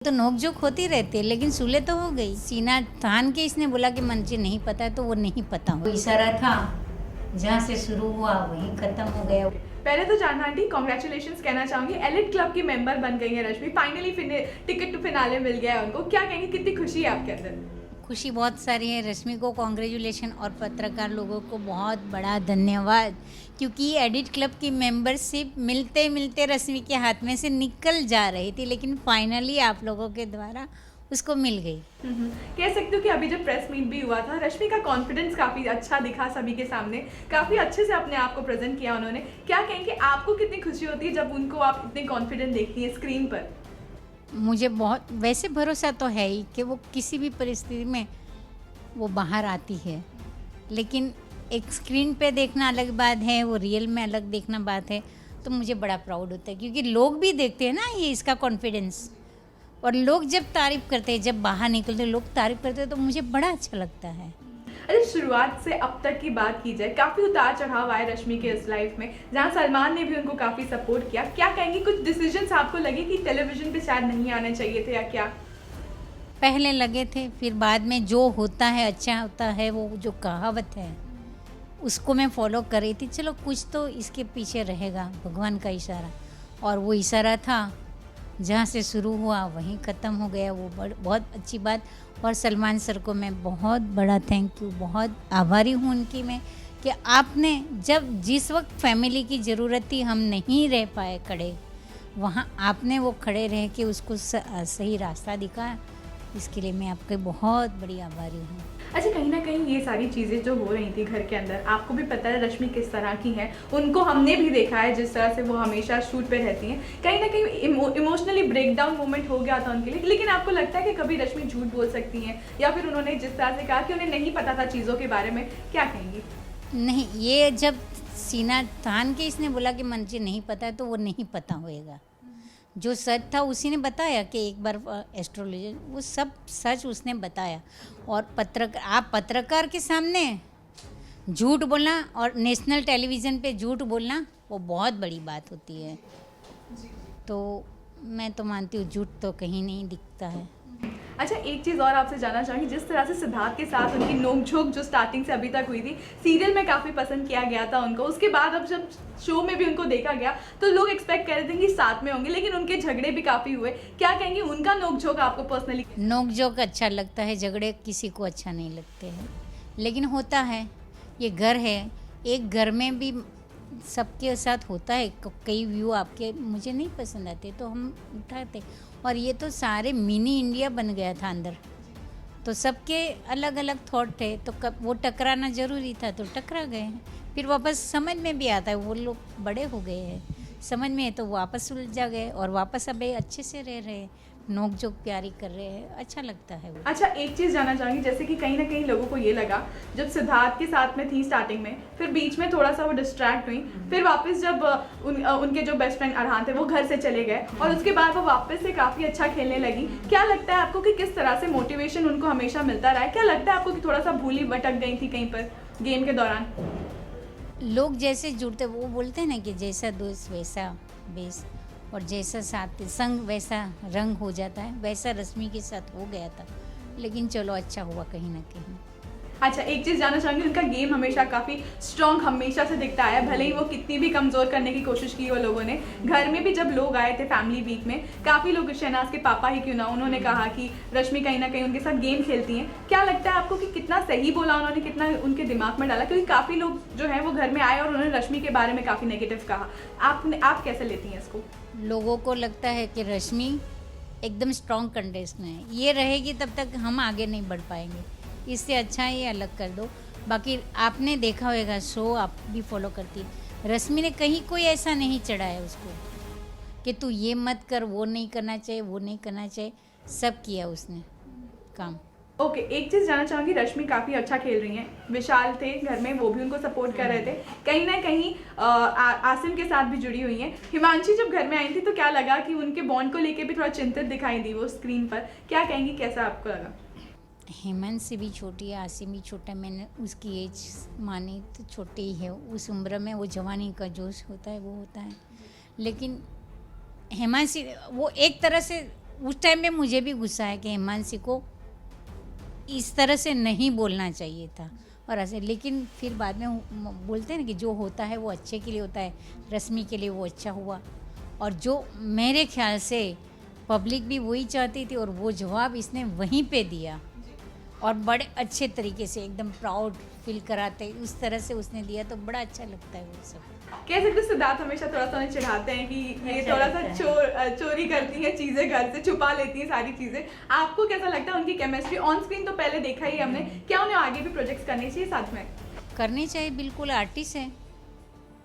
तो नोक-झोंक होती रहती है, लेकिन सुलह तो हो गई। सीना तान के इसने बोला कि मुझे नहीं पता है, तो वो नहीं पता हो। इशारा था, जहाँ से शुरू हुआ वहीं खत्म हो गया। पहले तो जान आंटी कॉन्ग्रेचुलेशंस कहना चाहूंगी, एलिट क्लब की मेंबर बन गई है रश्मि, फाइनली टिकट टू फिनाले मिल गया है उनको, क्या कहेंगे, कितनी खुशी है आपके अंदर? खुशी बहुत सारी है। रश्मि को कॉन्ग्रेचुलेशन और पत्रकार लोगों को बहुत बड़ा धन्यवाद, क्योंकि एडिट क्लब की मेंबरशिप मिलते मिलते रश्मि के हाथ में से निकल जा रही थी, लेकिन फाइनली आप लोगों के द्वारा उसको मिल गई। कह सकते हो कि अभी जब प्रेस मीट भी हुआ था, रश्मि का कॉन्फिडेंस काफ़ी अच्छा दिखा सभी के सामने, काफ़ी अच्छे से अपने आप को प्रेजेंट किया उन्होंने। क्या कहेंगे, आपको कितनी खुशी होती है जब उनको आप इतने कॉन्फिडेंट देखती हैं स्क्रीन पर? मुझे बहुत वैसे भरोसा तो है ही कि वो किसी भी परिस्थिति में वो बाहर आती है, लेकिन एक स्क्रीन पे देखना अलग बात है, वो रियल में अलग देखना बात है। तो मुझे बड़ा प्राउड होता है, क्योंकि लोग भी देखते हैं ना ये इसका कॉन्फिडेंस, और लोग जब तारीफ़ करते हैं, जब बाहर निकलते लोग तारीफ़ करते हैं, तो मुझे बड़ा अच्छा लगता है। अरे शुरुआत से अब तक की बात की जाए, काफ़ी उतार चढ़ाव आए रश्मि के इस लाइफ में, जहाँ सलमान ने भी उनको काफ़ी सपोर्ट किया। क्या कहेंगी, कुछ डिसीजंस आपको लगे कि टेलीविजन पे शायद नहीं आने चाहिए थे या क्या? पहले लगे थे, फिर बाद में जो होता है अच्छा होता है, वो जो कहावत है उसको मैं फॉलो कर रही थी। चलो कुछ तो इसके पीछे रहेगा, भगवान का इशारा, और वो इशारा था, जहाँ से शुरू हुआ वहीं ख़त्म हो गया। वो बहुत अच्छी बात। और सलमान सर को मैं बहुत बड़ा थैंक यू, बहुत आभारी हूँ उनकी मैं, कि आपने जब जिस वक्त फैमिली की ज़रूरत थी, हम नहीं रह पाए खड़े, वहाँ आपने वो खड़े रह के उसको सही रास्ता दिखाया। इसके लिए मैं आपके बहुत बड़ी आभारी हूँ। अच्छा, कहीं ना कहीं ये सारी चीज़ें जो हो रही थी घर के अंदर, आपको भी पता है रश्मि किस तरह की हैं, उनको हमने भी देखा है जिस तरह से वो हमेशा शूट पे रहती हैं, कहीं ना कहीं इमोशनली ब्रेकडाउन मोमेंट हो गया था उनके लिए। लेकिन आपको लगता है कि कभी रश्मि झूठ बोल सकती हैं, या फिर उन्होंने जिस तरह से कहा कि उन्हें नहीं पता था चीज़ों के बारे में, क्या कहेंगी? नहीं, ये जब सीना तान के इसने बोला कि मुझे नहीं पता है, तो वो नहीं पता होएगा। जो सच था उसी ने बताया कि एक बार एस्ट्रोलॉजर, वो सब सच उसने बताया। और आप पत्रकार के सामने झूठ बोलना और नेशनल टेलीविज़न पे झूठ बोलना, वो बहुत बड़ी बात होती है। तो मैं तो मानती हूँ झूठ तो कहीं नहीं दिखता है। अच्छा, एक चीज़ और आपसे जानना चाहूँगी, जिस तरह से सिद्धार्थ के साथ उनकी नोक-झोंक जो स्टार्टिंग से अभी तक हुई थी, सीरियल में काफ़ी पसंद किया गया था उनको, उसके बाद अब जब शो में भी उनको देखा गया तो लोग एक्सपेक्ट कर रहे थे कि साथ में होंगे, लेकिन उनके झगड़े भी काफ़ी हुए। क्या कहेंगी, उनका नोक-झोंक आपको पर्सनली? नोक-झोंक अच्छा लगता है, झगड़े किसी को अच्छा नहीं लगते हैं, लेकिन होता है, ये घर है, एक घर में भी सबके साथ होता है। कई व्यू आपके मुझे नहीं पसंद आते तो हम उठाते, और ये तो सारे मिनी इंडिया बन गया था अंदर, तो सबके अलग अलग थॉट थे, तो कब वो टकराना ज़रूरी था, तो टकरा गए हैं। फिर वापस समझ में भी आता है, वो लोग बड़े हो गए हैं, समझ में है, तो वापस उलझा गए और वापस अब अच्छे से रह रहे हैं, नोक झोंक प्यारी कर रहे हैं, अच्छा लगता है वो। अच्छा, एक चीज़ जानना चाहूँगी, जैसे कि कहीं ना कहीं लोगों को ये लगा जब सिद्धार्थ के साथ में थी स्टार्टिंग में, फिर बीच में थोड़ा सा वो डिस्ट्रैक्ट हुई, फिर वापस जब उनके जो बेस्ट फ्रेंड अरहान थे वो घर से चले गए, और उसके बाद वो वापस से काफ़ी अच्छा खेलने लगी। क्या लगता है आपको कि किस तरह से मोटिवेशन उनको हमेशा मिलता रहा है? क्या लगता है आपको कि थोड़ा सा भूली भटक गई थी कहीं पर गेम के दौरान? लोग जैसे जुड़ते, वो बोलते हैं ना कि जैसा दोस्त वैसा बेस, और जैसा साथ संग वैसा रंग हो जाता है, वैसा रश्मि के साथ हो गया था, लेकिन चलो अच्छा हुआ कहीं ना कहीं। अच्छा, एक चीज़ जानना चाहूँगी, उनका गेम हमेशा काफ़ी स्ट्रॉन्ग हमेशा से दिखता है, भले ही वो कितनी भी कमज़ोर करने की कोशिश की वो लोगों ने। घर में भी जब लोग आए थे फैमिली वीक में, काफ़ी लोग, शहनाज के पापा ही क्यों ना, उन्होंने कहा कि रश्मि कहीं ना कहीं उनके साथ गेम खेलती हैं। क्या लगता है आपको कि कितना सही बोला उन्होंने, कितना उनके दिमाग में डाला? क्योंकि काफ़ी लोग जो है वो घर में आए और उन्होंने रश्मि के बारे में काफ़ी नेगेटिव कहा। आप कैसे लेती हैं इसको? लोगों को लगता है कि रश्मि एकदम स्ट्रॉन्ग कंटेस्ट में है, ये रहेगी तब तक हम आगे नहीं बढ़ पाएंगे, इससे अच्छा ये अलग कर दो। बाकी आपने देखा होगा, शो आप भी फॉलो करती, रश्मि ने कहीं कोई ऐसा नहीं चढ़ाया उसको कि तू ये मत कर, वो नहीं करना चाहिए, वो नहीं करना चाहिए, सब किया उसने काम। ओके, एक चीज़ जानना चाहूँगी, रश्मि काफ़ी अच्छा खेल रही हैं, विशाल थे घर में, वो भी उनको सपोर्ट कर रहे थे, कहीं ना कहीं आसिम के साथ भी जुड़ी हुई हैं। हिमांशी जब घर में आई थी तो क्या लगा कि उनके बॉन्ड को लेके भी थोड़ा चिंतित दिखाई दी वो स्क्रीन पर, क्या कहेंगी, कैसा आपको लगा? हेमंत से भी छोटी है, आसिम भी छोटा है, मैंने उसकी एज मानी तो छोटी ही है, उस उम्र में वो जवानी का जोश होता है वो होता है, लेकिन हेमंत से वो एक तरह से उस टाइम में मुझे भी गुस्सा है कि हिमांशी को इस तरह से नहीं बोलना चाहिए था और ऐसे, लेकिन फिर बाद में बोलते हैं ना कि जो होता है वो अच्छे के लिए होता है। रश्मि के लिए वो अच्छा हुआ और जो मेरे ख्याल से पब्लिक भी वही चाहती थी और वो जवाब इसने वहीं पे दिया और बड़े अच्छे तरीके से एकदम प्राउड फील कराते उस तरह से उसने दिया, तो बड़ा अच्छा लगता है वो सब। कह सकते हो सिद्धार्थ हमेशा थोड़ा सा उन्हें चिढ़ाते हैं कि ये अच्छा थोड़ा सा लगता है। चोरी करती है चीजें, घर से छुपा लेती है सारी चीजें। आपको कैसा लगता है उनकी केमिस्ट्री ऑन स्क्रीन तो पहले देखा ही हमने, क्या उन्हें आगे भी प्रोजेक्ट्स करने चाहिए साथ में? करनी चाहिए, बिल्कुल आर्टिस्ट है,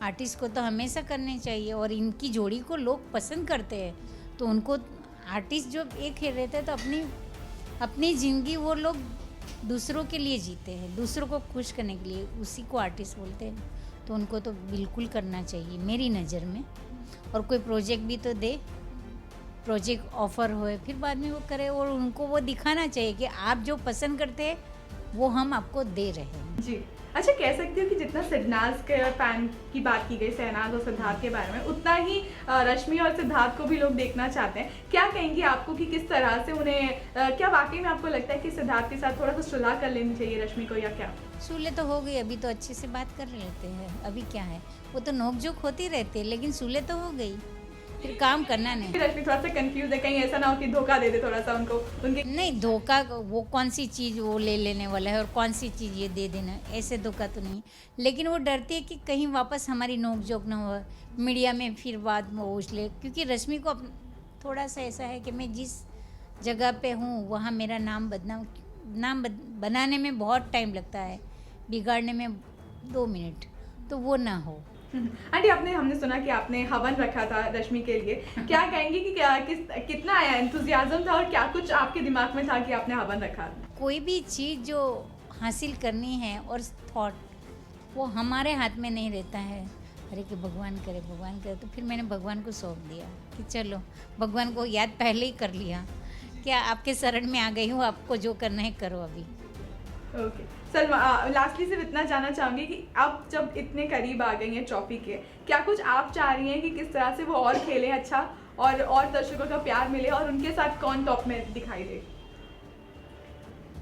आर्टिस्ट को तो हमेशा करनी चाहिए और इनकी जोड़ी को लोग पसंद करते हैं, तो उनको आर्टिस्ट जो एक ही रहते हैं तो अपनी ज़िंदगी वो लोग दूसरों के लिए जीते हैं, दूसरों को खुश करने के लिए, उसी को आर्टिस्ट बोलते हैं। तो उनको तो बिल्कुल करना चाहिए मेरी नज़र में। और कोई प्रोजेक्ट भी तो दे, प्रोजेक्ट ऑफर होए फिर बाद में वो करे और उनको वो दिखाना चाहिए कि आप जो पसंद करते हैं वो हम आपको दे रहे हैं। जी, अच्छा कह सकती हूँ कि जितना शहनाज के फैन की बात की गई शहनाज और सिद्धार्थ के बारे में, उतना ही रश्मि और सिद्धार्थ को भी लोग देखना चाहते हैं। क्या कहेंगी आपको कि किस तरह से उन्हें क्या वाकई में आपको लगता है कि सिद्धार्थ के साथ थोड़ा सा सुलह कर लेनी चाहिए रश्मि को, या क्या? सुलह तो हो गई, अभी तो अच्छे से बात कर लेते हैं, अभी क्या है, वो तो नोक-झोंक होती रहती है, लेकिन सुलह तो हो गई, फिर काम करना नहीं। रश्मि थोड़ा सा कंफ्यूज है, कहीं ऐसा ना हो कि धोखा दे दे थोड़ा सा उनको, उनके नहीं धोखा, वो कौन सी चीज़ वो ले लेने वाला है और कौन सी चीज़ ये दे देना, ऐसे धोखा तो नहीं। लेकिन वो डरती है कि कहीं वापस हमारी नोक-झोंक ना हो मीडिया में, फिर बाद में वो उछले, क्योंकि रश्मि को थोड़ा सा ऐसा है कि मैं जिस जगह पे हूँ वहाँ मेरा नाम बनाने में बहुत टाइम लगता है, बिगाड़ने में 2 मिनट, तो वो ना हो। आंटी हमने सुना कि आपने हवन रखा था रश्मि के लिए, क्या कहेंगी कि कितना आया एंथुजियाज्म था और क्या कुछ आपके दिमाग में था कि आपने हवन रखा? कोई भी चीज़ जो हासिल करनी है और थॉट, वो हमारे हाथ में नहीं रहता है। अरे कि भगवान करे, तो फिर मैंने भगवान को सौंप दिया कि चलो, भगवान को याद पहले ही कर लिया, क्या आपके शरण में आ गई हूँ, आपको जो करना है करो अभी। ओके सर, लास्टली सिर्फ इतना जानना चाहूँगी कि अब जब इतने करीब आ गई हैं ट्रॉफी के, क्या कुछ आप चाह रही हैं कि किस तरह से वो और खेलें अच्छा और दर्शकों का प्यार मिले और उनके साथ कौन टॉप में दिखाई दे?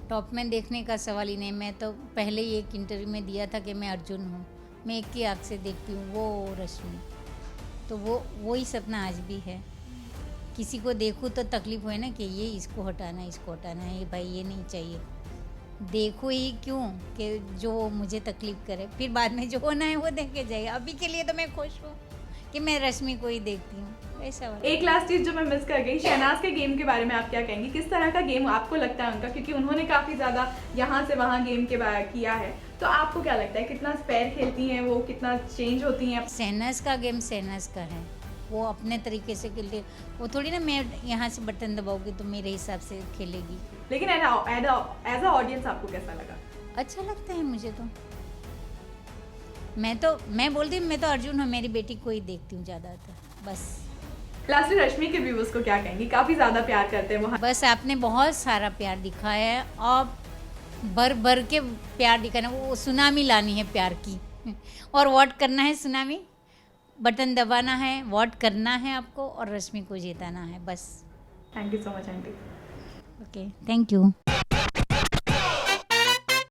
टॉप में देखने का सवाल ही नहीं, मैं तो पहले ही एक इंटरव्यू में दिया था कि मैं अर्जुन हूँ, मैं एक ही आँख से देखती हूँ, वो रश्मि, तो वो ही सपना आज भी है। किसी को देखूँ तो तकलीफ होए ना कि ये इसको हटाना है, ये भाई ये नहीं चाहिए, देखो ही क्यों कि जो मुझे तकलीफ करे, फिर बाद में जो होना है वो देखे जाएगा। अभी के लिए तो मैं खुश हूँ कि मैं रश्मि को ही देखती हूँ, ऐसा वाला। एक लास्ट चीज़ जो मैं मिस कर गई, शहनाज के गेम के बारे में आप क्या कहेंगी? किस तरह का गेम आपको लगता है उनका, क्योंकि उन्होंने काफ़ी ज़्यादा यहाँ से वहाँ गेम के बारे किया है, तो आपको क्या लगता है कितना फेयर खेलती हैं वो, कितना चेंज होती हैं? शहनाज का गेम शहनाज का है, वो अपने तरीके से खेलते, वो थोड़ी ना मैं यहाँ से बटन दबाऊंगी तो मेरे हिसाब से खेलेगी। लेकिन एज अ ऑडियंस आपको कैसा लगा? अच्छा लगता है मुझे तो, मैं बोलती हूँ मैं तो अर्जुन हूँ, मेरी बेटी को ही देखती हूँ ज़्यादातर, बस। लास्टली रश्मि के व्यूअर्स को क्या कहेंगी? काफ़ी ज़्यादा प्यार करते हैं वो। बस आपने बहुत सारा प्यार दिखाया है और भर के प्यार दिखाना, वो सुनामी लानी है प्यार की और वोट करना है, सुनामी बटन दबाना है, वोट करना है आपको और रश्मि को जिताना है, बस। Thank you so much aunty. Okay, thank you.